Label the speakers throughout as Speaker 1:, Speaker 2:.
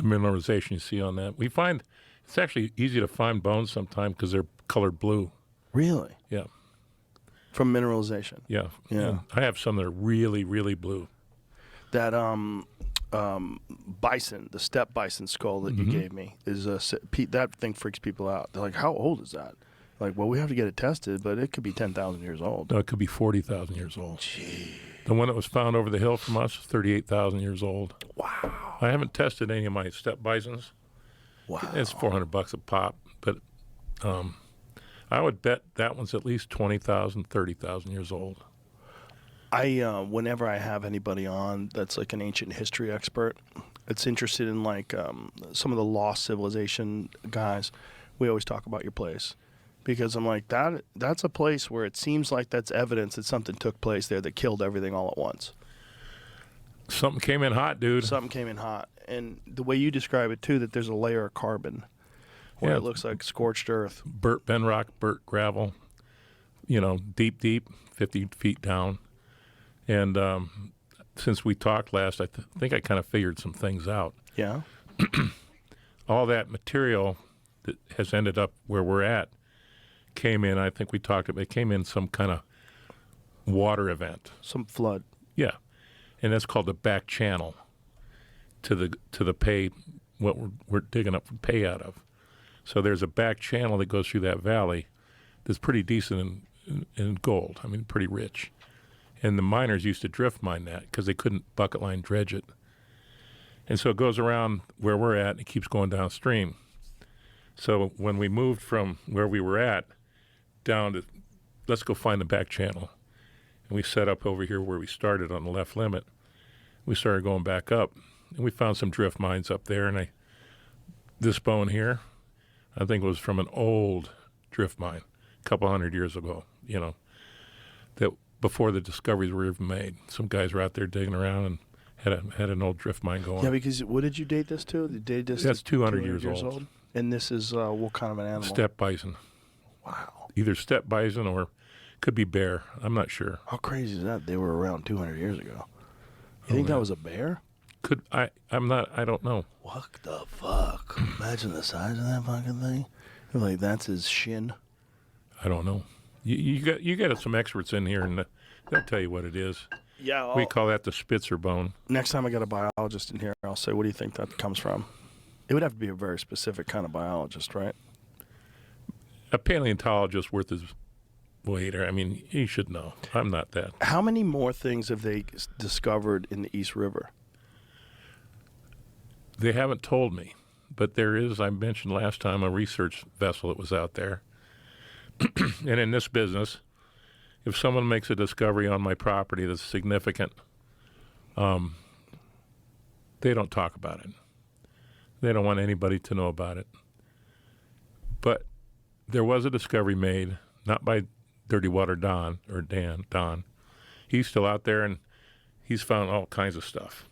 Speaker 1: the mineralization you see on that. We find it's actually easy to find bones sometimes because they're colored blue.
Speaker 2: Really?
Speaker 1: Yeah.
Speaker 2: From mineralization?
Speaker 1: Yeah.
Speaker 2: Yeah.
Speaker 1: And I have some that are really, really blue.
Speaker 2: That bison, the Steppe Bison skull that you gave me, is that thing freaks people out. They're like, how old is that? Like, well, we have to get it tested, but it could be 10,000 years old.
Speaker 1: No, it could be 40,000 years old.
Speaker 2: Gee.
Speaker 1: The one that was found over the hill from us is 38,000 years old.
Speaker 2: Wow.
Speaker 1: I haven't tested any of my Steppe Bisons.
Speaker 2: Wow.
Speaker 1: It's $400 a pop, but I would bet that one's at least 20,000, 30,000 years old.
Speaker 2: Whenever I have anybody on that's like an ancient history expert, that's interested in like some of the lost civilization guys, we always talk about your place. Because I'm like, that's a place where it seems like that's evidence that something took place there that killed everything all at once.
Speaker 1: Something came in hot, dude.
Speaker 2: Something came in hot. And the way you describe it, too, that there's a layer of carbon where it looks like scorched earth.
Speaker 1: Burnt bedrock, burnt gravel, deep, 50 feet down. And since we talked last, I think I kind of figured some things out.
Speaker 2: Yeah?
Speaker 1: All that material that has ended up where we're at came in, I think we talked about, it came in some kind of water event.
Speaker 2: Some flood.
Speaker 1: Yeah. And that's called the back channel to the pay, what we're digging up pay out of. So there's a back channel that goes through that valley that's pretty decent in gold. I mean, pretty rich. And the miners used to drift mine that because they couldn't bucket line dredge it. And so it goes around where we're at and it keeps going downstream. So when we moved from where we were at down to, let's go find the back channel. And we set up over here where we started on the left limit. We started going back up, and we found some drift mines up there. And this bone here, I think it was from an old drift mine, a couple hundred years ago, that before the discoveries were even made. Some guys were out there digging around and had an old drift mine going.
Speaker 2: Yeah, because what did you date this to? You dated this
Speaker 1: That's
Speaker 2: to
Speaker 1: 200 years old.
Speaker 2: And this is what kind of an animal?
Speaker 1: Steppe bison.
Speaker 2: Wow.
Speaker 1: Either steppe bison or could be bear. I'm not sure.
Speaker 2: How crazy is that? They were around 200 years ago. You think that was a bear?
Speaker 1: I don't know.
Speaker 2: What the fuck? Imagine the size of that fucking thing. You're like, that's his shin.
Speaker 1: I don't know. You got some experts in here, and they'll tell you what it is.
Speaker 2: Yeah.
Speaker 1: We call that the Spitzer bone.
Speaker 2: Next time I got a biologist in here, I'll say, what do you think that comes from? It would have to be a very specific kind of biologist, right?
Speaker 1: A paleontologist worth his weight. I mean, he should know. I'm not that.
Speaker 2: How many more things have they discovered in the East River?
Speaker 1: They haven't told me, but there is, I mentioned last time, a research vessel that was out there. And in this business, if someone makes a discovery on my property that's significant, they don't talk about it. They don't want anybody to know about it. But there was a discovery made, not by Dirty Water Don. He's still out there, and he's found all kinds of stuff.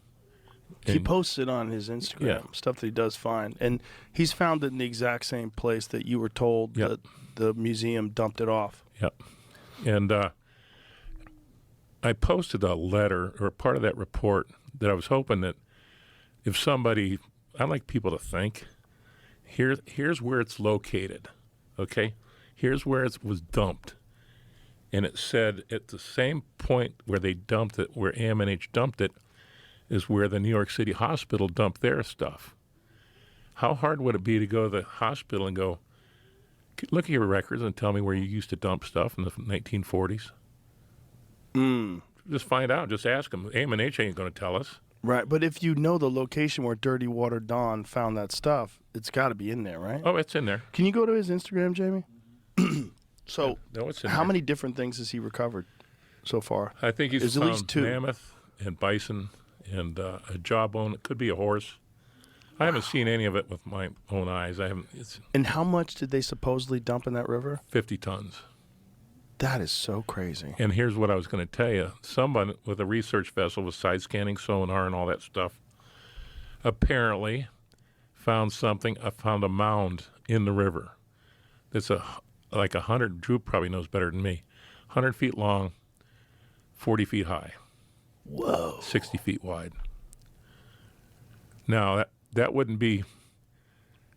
Speaker 2: He posts it on his Instagram, stuff that he does find. And he's found it in the exact same place that you were told that the museum dumped it off.
Speaker 1: Yep. And I posted a letter or part of that report that I was hoping that if somebody, I like people to think, here's where it's located, okay? Here's where it was dumped. And it said at the same point where they dumped it, where AMNH dumped it, is where the New York City hospital dumped their stuff. How hard would it be to go to the hospital and go, look at your records and tell me where you used to dump stuff in the 1940s? Just find out. Just ask them. AMNH ain't going to tell us.
Speaker 2: Right, but if you know the location where Dirty Water Don found that stuff, it's got to be in there, right?
Speaker 1: Oh, it's in there.
Speaker 2: Can you go to his Instagram, Jamie? So,
Speaker 1: no, it's in
Speaker 2: how
Speaker 1: there.
Speaker 2: many different things has he recovered so far?
Speaker 1: I think he's
Speaker 2: There's
Speaker 1: found
Speaker 2: at least 2.
Speaker 1: mammoth and bison and a jawbone. It could be a horse. I haven't seen any of it with my own eyes. It's
Speaker 2: And how much did they supposedly dump in that river?
Speaker 1: 50 tons.
Speaker 2: That is so crazy.
Speaker 1: And here's what I was going to tell you. Someone with a research vessel with side scanning sonar and all that stuff apparently found something. I found a mound in the river that's like 100, Drew probably knows better than me, 100 feet long, 40 feet high.
Speaker 2: Whoa.
Speaker 1: 60 feet wide. Now, that wouldn't be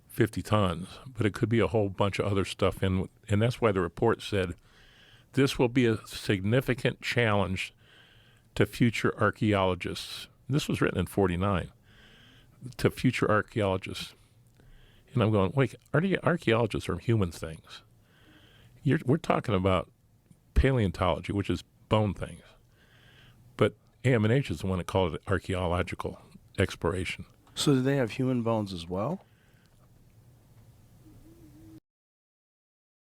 Speaker 1: 50 tons, but it could be a whole bunch of other stuff in, and that's why the report said this will be a significant challenge to future archaeologists. This was written in 49, to future archaeologists. And I'm going, wait, archaeologists are human things. We're talking about paleontology, which is bone things. But AMNH is the one that called it archaeological exploration.
Speaker 2: So do they have human bones as well?